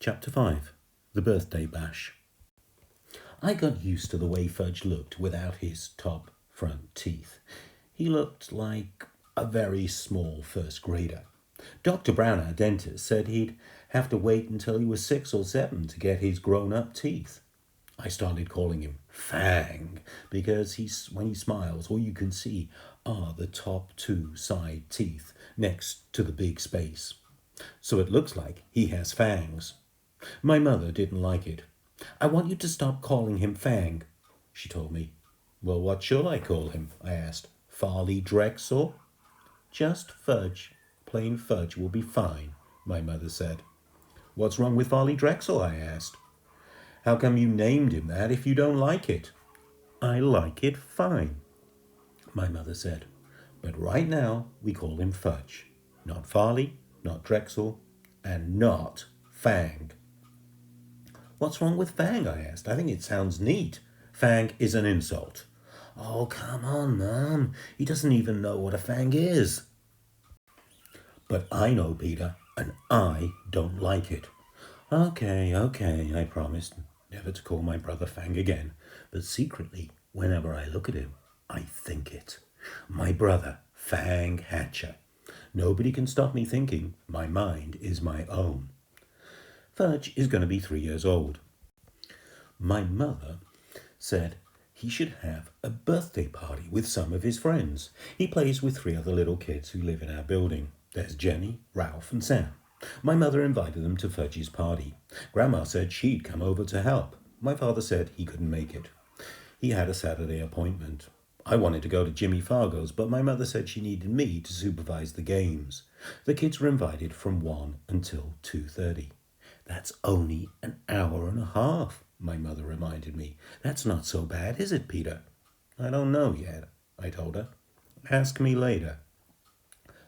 Chapter 5. The Birthday Bash. I got used to the way Fudge looked without his top front teeth. He looked like a very small first grader. Dr. Brown, our dentist, said he'd have to wait until he was 6 or 7 to get his grown-up teeth. I started calling him Fang because when he smiles, all you can see are the top 2 side teeth next to the big space. So it looks like he has fangs. My mother didn't like it. "I want you to stop calling him Fang," she told me. "Well, what shall I call him?" I asked. "Farley Drexel?" "Just Fudge. Plain Fudge will be fine," my mother said. "What's wrong with Farley Drexel?" I asked. "How come you named him that if you don't like it?" "I like it fine," my mother said. "But right now we call him Fudge. Not Farley, not Drexel, and not Fang." "What's wrong with Fang?" I asked. "I think it sounds neat." "Fang is an insult." "Oh, come on, Mum. He doesn't even know what a fang is." "But I know, Peter, and I don't like it." Okay, I promised never to call my brother Fang again. But secretly, whenever I look at him, I think it. My brother, Fang Hatcher. Nobody can stop me thinking. My mind is my own. Fudge is going to be 3 years old. My mother said he should have a birthday party with some of his friends. He plays with 3 other little kids who live in our building. There's Jenny, Ralph, and Sam. My mother invited them to Fudge's party. Grandma said she'd come over to help. My father said he couldn't make it. He had a Saturday appointment. I wanted to go to Jimmy Fargo's, but my mother said she needed me to supervise the games. The kids were invited from 1 until 2:30. "That's only an hour and a half," my mother reminded me. "That's not so bad, is it, Peter?" "I don't know yet," I told her. "Ask me later."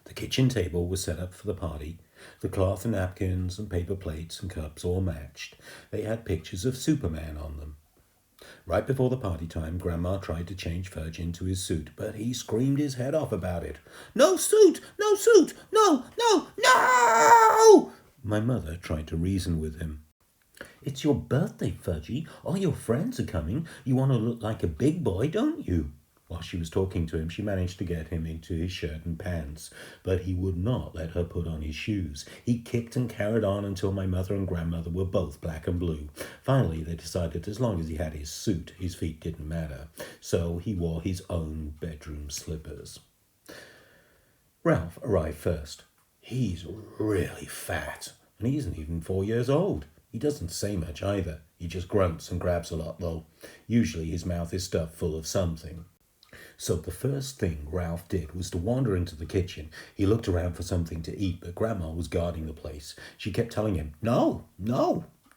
The kitchen table was set up for the party. The cloth and napkins and paper plates and cups all matched. They had pictures of Superman on them. Right before the party time, Grandma tried to change Fudge into his suit, but he screamed his head off about it. "No suit! No suit! No! No! No!" My mother tried to reason with him. "It's your birthday, Fudgy. All your friends are coming. You want to look like a big boy, don't you?" While she was talking to him, she managed to get him into his shirt and pants, but he would not let her put on his shoes. He kicked and carried on until my mother and grandmother were both black and blue. Finally, they decided as long as he had his suit, his feet didn't matter. So he wore his own bedroom slippers. Ralph arrived first. He's really fat, and he isn't even 4 years old. He doesn't say much either. He just grunts and grabs a lot, though. Usually his mouth is stuffed full of something. So the first thing Ralph did was to wander into the kitchen. He looked around for something to eat, but Grandma was guarding the place. She kept telling him, "No,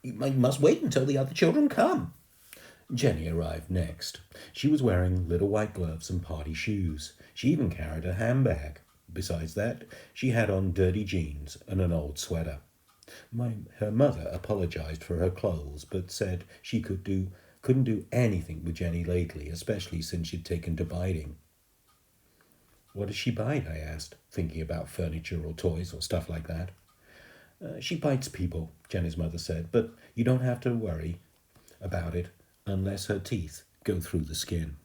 you must wait until the other children come." Jenny arrived next. She was wearing little white gloves and party shoes. She even carried a handbag. Besides that, she had on dirty jeans and an old sweater. Her mother apologized for her clothes, but said she couldn't do anything with Jenny lately, especially since she'd taken to biting. "What does she bite?" I asked, thinking about furniture or toys or stuff like that. She bites people," Jenny's mother said, "but you don't have to worry about it unless her teeth go through the skin.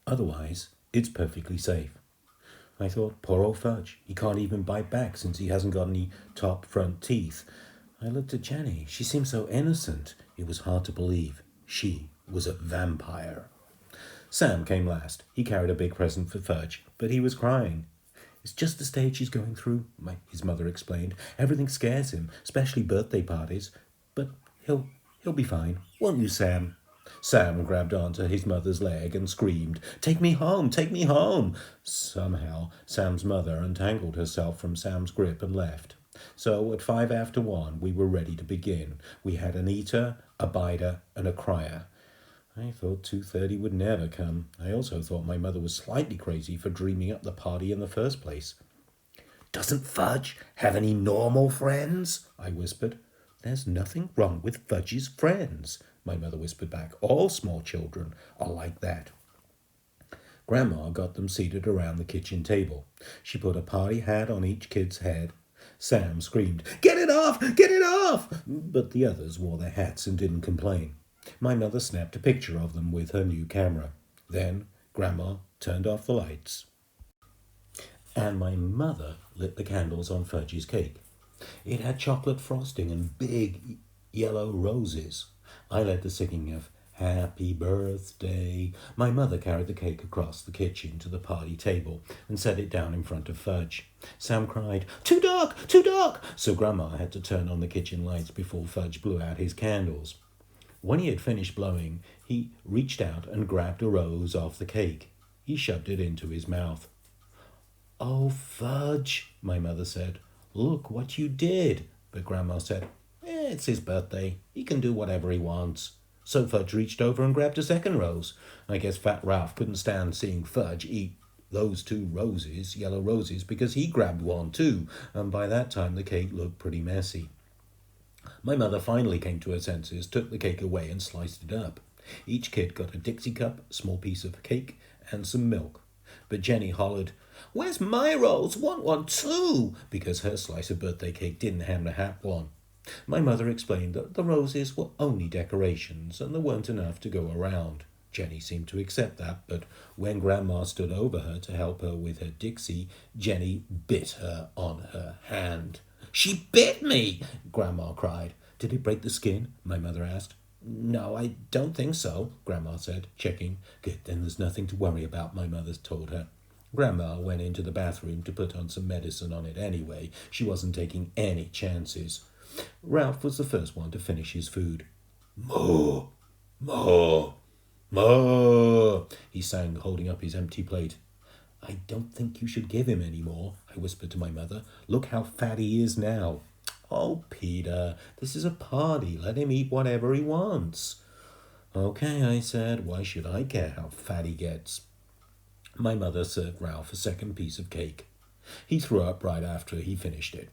Otherwise, it's perfectly safe." I thought, poor old Fudge, he can't even bite back since he hasn't got any top front teeth. I looked at Jenny. She seemed so innocent. It was hard to believe. She was a vampire. Sam came last. He carried a big present for Fudge, but he was crying. "It's just the stage he's going through," his mother explained. "Everything scares him, especially birthday parties. But he'll be fine. Won't you, Sam?" Sam grabbed onto his mother's leg and screamed, "Take me home! Take me home!" Somehow, Sam's mother untangled herself from Sam's grip and left. So at 1:05, we were ready to begin. We had an eater, a biter, and a crier. I thought 2:30 would never come. I also thought my mother was slightly crazy for dreaming up the party in the first place. "Doesn't Fudge have any normal friends?" I whispered. "There's nothing wrong with Fudge's friends," my mother whispered back. "All small children are like that." Grandma got them seated around the kitchen table. She put a party hat on each kid's head. Sam screamed, "Get it off! Get it off!" But the others wore their hats and didn't complain. My mother snapped a picture of them with her new camera. Then Grandma turned off the lights. And my mother lit the candles on Fudge's cake. It had chocolate frosting and big yellow roses. I led the singing of "Happy Birthday." My mother carried the cake across the kitchen to the party table and set it down in front of Fudge. Sam cried, "Too dark! Too dark!" So Grandma had to turn on the kitchen lights before Fudge blew out his candles. When he had finished blowing, he reached out and grabbed a rose off the cake. He shoved it into his mouth. "Oh, Fudge," my mother said, "look what you did." But Grandma said, "It's his birthday. He can do whatever he wants." So Fudge reached over and grabbed a second rose. I guess Fat Ralph couldn't stand seeing Fudge eat those two roses, yellow roses, because he grabbed one too, and by that time the cake looked pretty messy. My mother finally came to her senses, took the cake away and sliced it up. Each kid got a Dixie cup, a small piece of cake, and some milk. But Jenny hollered, "Where's my rose? Want one too," because her slice of birthday cake didn't have one. My mother explained that the roses were only decorations and there weren't enough to go around. Jenny seemed to accept that, but when Grandma stood over her to help her with her Dixie, Jenny bit her on her hand. "She bit me!" Grandma cried. "Did it break the skin?" my mother asked. "No, I don't think so," Grandma said, checking. "Good, then there's nothing to worry about," my mother told her. Grandma went into the bathroom to put on some medicine on it anyway. She wasn't taking any chances. Ralph was the first one to finish his food. "Moo! Moo! Moo!" he sang, holding up his empty plate. "I don't think you should give him any more," I whispered to my mother. "Look how fat he is now." "Oh, Peter, this is a party. Let him eat whatever he wants." "Okay," I said. "Why should I care how fat he gets?" My mother served Ralph a second piece of cake. He threw up right after he finished it.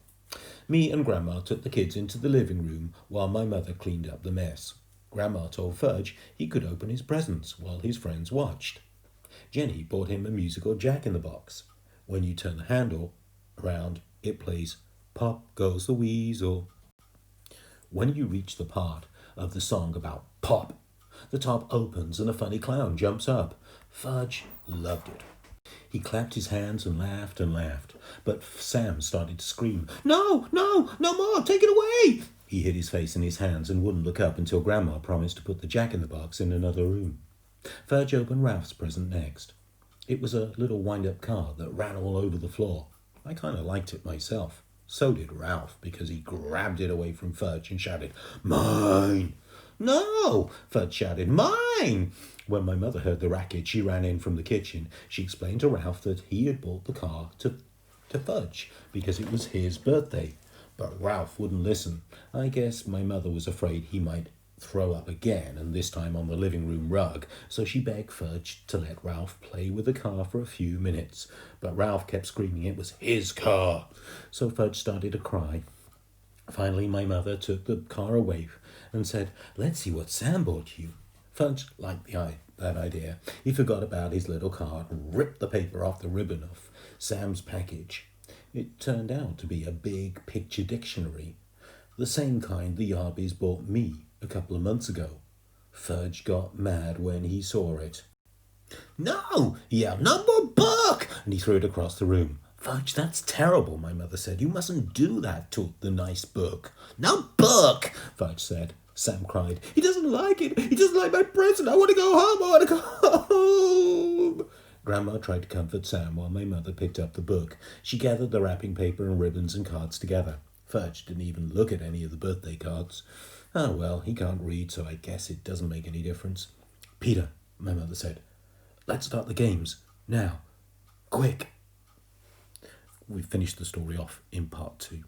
Me and Grandma took the kids into the living room while my mother cleaned up the mess. Grandma told Fudge he could open his presents while his friends watched. Jenny bought him a musical jack-in-the-box. When you turn the handle around, it plays "Pop Goes the Weasel." When you reach the part of the song about pop, the top opens and a funny clown jumps up. Fudge loved it. He clapped his hands and laughed, but Sam started to scream, "No, no, no more, take it away!" He hid his face in his hands and wouldn't look up until Grandma promised to put the jack-in-the-box in another room. Fudge opened Ralph's present next. It was a little wind-up car that ran all over the floor. I kind of liked it myself. So did Ralph, because he grabbed it away from Fudge and shouted, "Mine!" "No!" Fudge shouted, "Mine!" When my mother heard the racket, she ran in from the kitchen. She explained to Ralph that he had bought the car to Fudge because it was his birthday. But Ralph wouldn't listen. I guess my mother was afraid he might throw up again, and this time on the living room rug, so she begged Fudge to let Ralph play with the car for a few minutes. But Ralph kept screaming it was his car, so Fudge started to cry. Finally, my mother took the car away and said, "Let's see what Sam bought you." Fudge liked that idea. He forgot about his little car and ripped the paper off the ribbon of Sam's package. It turned out to be a big picture dictionary, the same kind the Yarbies bought me a couple of months ago. Fudge got mad when he saw it. "No!" he yelled. "No more book!" And he threw it across the room. "Fudge, that's terrible," my mother said. "You mustn't do that to the nice book." "No book!" Fudge said. Sam cried. "He doesn't like it. He doesn't like my present. I want to go home. I want to go home." Grandma tried to comfort Sam while my mother picked up the book. She gathered the wrapping paper and ribbons and cards together. Fudge didn't even look at any of the birthday cards. "Oh, well, he can't read, so I guess it doesn't make any difference." "Peter," my mother said, "let's start the games. Now. Quick." We finished the story off in part 2.